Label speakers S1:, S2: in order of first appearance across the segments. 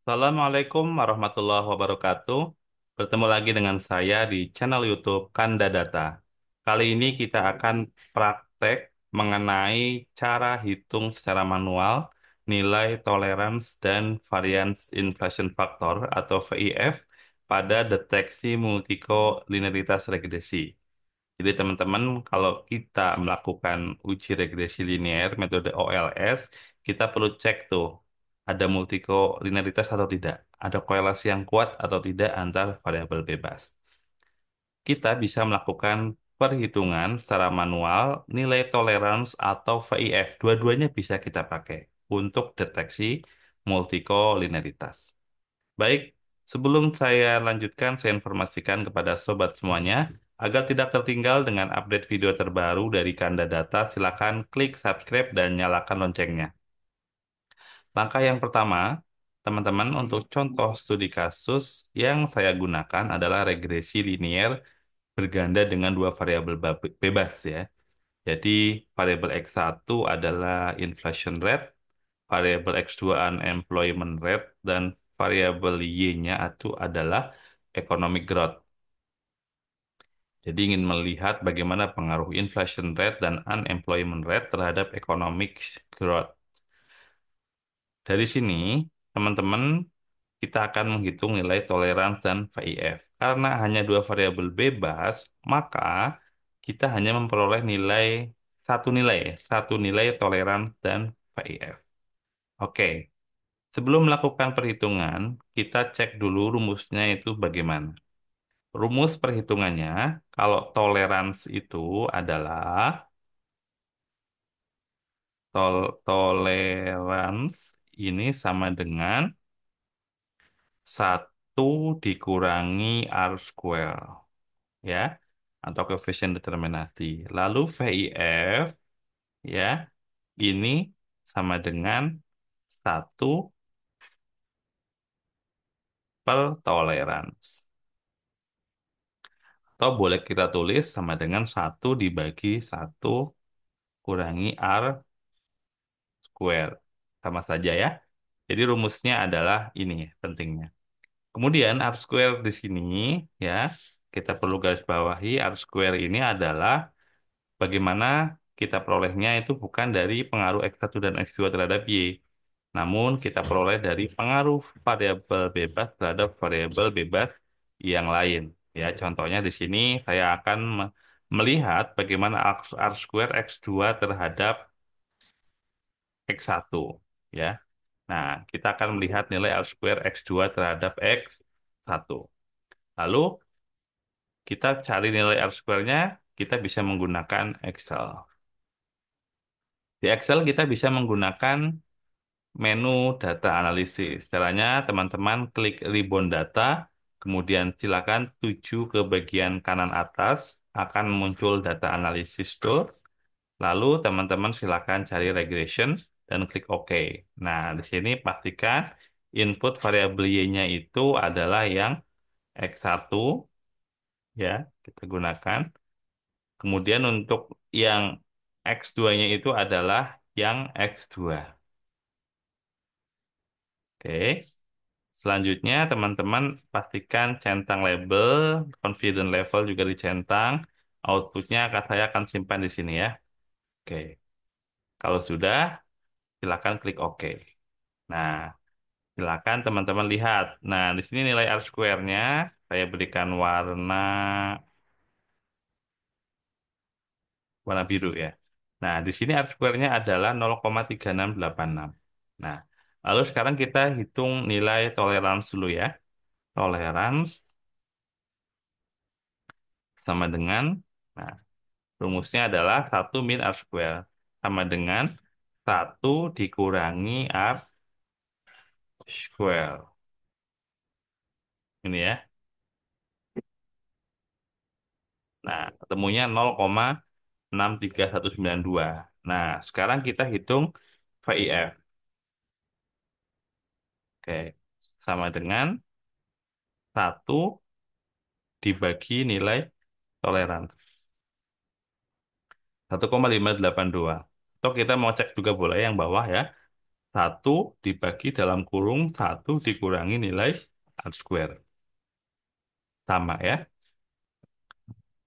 S1: Assalamualaikum warahmatullahi wabarakatuh. Bertemu lagi dengan saya di channel YouTube Kanda Data. Kali ini kita akan praktek mengenai cara hitung secara manual nilai tolerance dan variance inflation factor atau VIF pada deteksi multikolinearitas regresi. Jadi teman-teman, kalau kita melakukan uji regresi linear metode OLS, kita perlu cek tuh, ada multikolinearitas atau tidak, ada korelasi yang kuat atau tidak antar variabel bebas. Kita bisa melakukan perhitungan secara manual nilai tolerance atau VIF. Dua-duanya bisa kita pakai untuk deteksi multikolinearitas. Baik, sebelum saya lanjutkan, saya informasikan kepada sobat semuanya, agar tidak tertinggal dengan update video terbaru dari Kanda Data, silakan klik subscribe dan nyalakan loncengnya. Langkah yang pertama, teman-teman, untuk contoh studi kasus yang saya gunakan adalah regresi linear berganda dengan dua variabel bebas ya. Jadi variabel X1 adalah inflation rate, variabel X2 unemployment rate, dan variabel Y-nya itu adalah economic growth. Jadi ingin melihat bagaimana pengaruh inflation rate dan unemployment rate terhadap economic growth. Dari sini, teman-teman, kita akan menghitung nilai toleransi dan VIF. Karena hanya dua variabel bebas, maka kita hanya memperoleh satu nilai toleransi dan VIF. Oke, sebelum melakukan perhitungan, kita cek dulu rumusnya itu bagaimana. Rumus perhitungannya, kalau toleransi itu adalah tolerance ini sama dengan satu dikurangi R square, ya, atau koefisien determinasi. Lalu VIF, ya, ini sama dengan satu per tolerance. Atau boleh kita tulis sama dengan satu dibagi satu kurangi R square. Sama saja ya. Jadi rumusnya adalah ini pentingnya. Kemudian R square di sini ya, kita perlu garis bawahi R square ini adalah bagaimana kita perolehnya itu bukan dari pengaruh X1 dan X2 terhadap Y. Namun kita peroleh dari pengaruh variabel bebas terhadap variabel bebas yang lain. Ya, contohnya di sini saya akan melihat bagaimana R square X2 terhadap X1. Ya. Nah, kita akan melihat nilai R square X2 terhadap X1. Lalu kita cari nilai R square-nya, kita bisa menggunakan Excel. Di Excel kita bisa menggunakan menu data analisis. Caranya teman-teman klik ribbon data, kemudian silakan tuju ke bagian kanan atas, akan muncul data analisis tool. Lalu teman-teman silakan cari regression dan klik OK. Nah, di sini pastikan input variabel Y-nya itu adalah yang X1 ya, kita gunakan. Kemudian untuk yang X2-nya itu adalah yang X2. Oke. Selanjutnya, teman-teman pastikan centang label, confidence level juga dicentang. Outputnya saya akan simpan di sini ya. Oke. Kalau sudah, silakan klik OK. Nah, silakan teman-teman lihat. Nah, di sini nilai R square-nya saya berikan warna biru ya. Nah, di sini R square-nya adalah 0,3686. Nah, lalu sekarang kita hitung nilai toleransi dulu ya. Toleransi sama dengan, nah, rumusnya adalah satu min R square sama dengan satu dikurangi R square. Ini ya. Nah, ketemunya 0,63192. Nah, sekarang kita hitung VIF. Oke, sama dengan satu dibagi nilai toleransi. 1,582. Atau kita mau cek juga boleh yang bawah ya. 1 dibagi dalam kurung 1 dikurangi nilai R square. Sama ya.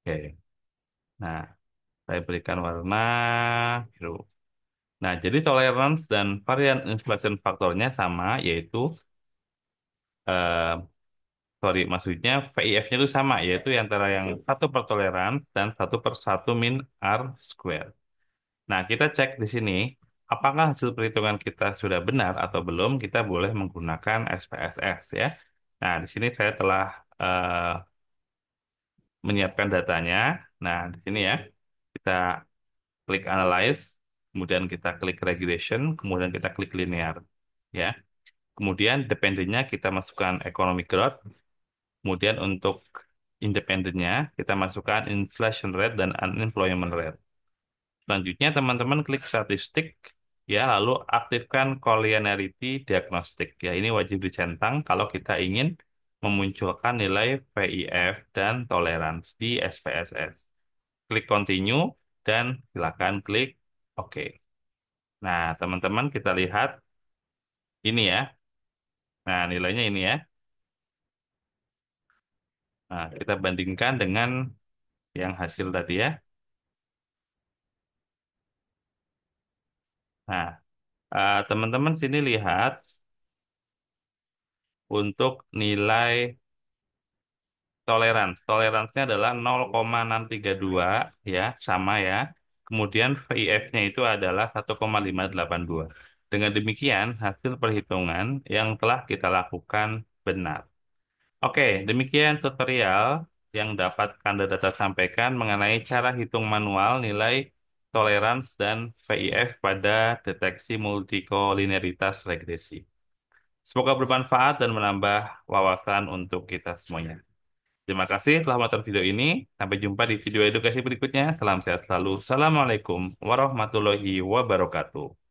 S1: Oke. Nah, saya berikan warna biru. Nah, jadi tolerance dan varian inflation faktornya sama, yaitu eh, sorry, maksudnya VIF-nya itu sama, yaitu antara yang 1 per tolerance dan 1 per 1 min R square. Nah, kita cek di sini, apakah hasil perhitungan kita sudah benar atau belum, kita boleh menggunakan SPSS ya. Nah, di sini saya telah eh, menyiapkan datanya. Nah, di sini ya, kita klik Analyze, kemudian kita klik Regression, kemudian kita klik Linear. Ya. Kemudian dependennya kita masukkan Economic Growth, kemudian untuk independennya kita masukkan Inflation Rate dan Unemployment Rate. Selanjutnya teman-teman klik statistik ya lalu aktifkan collinearity diagnostic ya ini wajib dicentang kalau kita ingin memunculkan nilai VIF dan tolerance di SPSS. Klik continue dan silakan klik OK. Nah, teman-teman kita lihat ini ya. Nah, nilainya ini ya. Nah, kita bandingkan dengan yang hasil tadi ya. Nah, teman-teman sini lihat untuk nilai tolerance. Toleransinya adalah 0,632 ya, sama ya. Kemudian VIF-nya itu adalah 1,582. Dengan demikian, hasil perhitungan yang telah kita lakukan benar. Oke, demikian tutorial yang dapat Kanda Data sampaikan mengenai cara hitung manual nilai tolerance dan VIF pada deteksi multikolinearitas regresi. Semoga bermanfaat dan menambah wawasan untuk kita semuanya. Terima kasih telah menonton video ini. Sampai jumpa di video edukasi berikutnya. Salam sehat selalu. Assalamualaikum warahmatullahi wabarakatuh.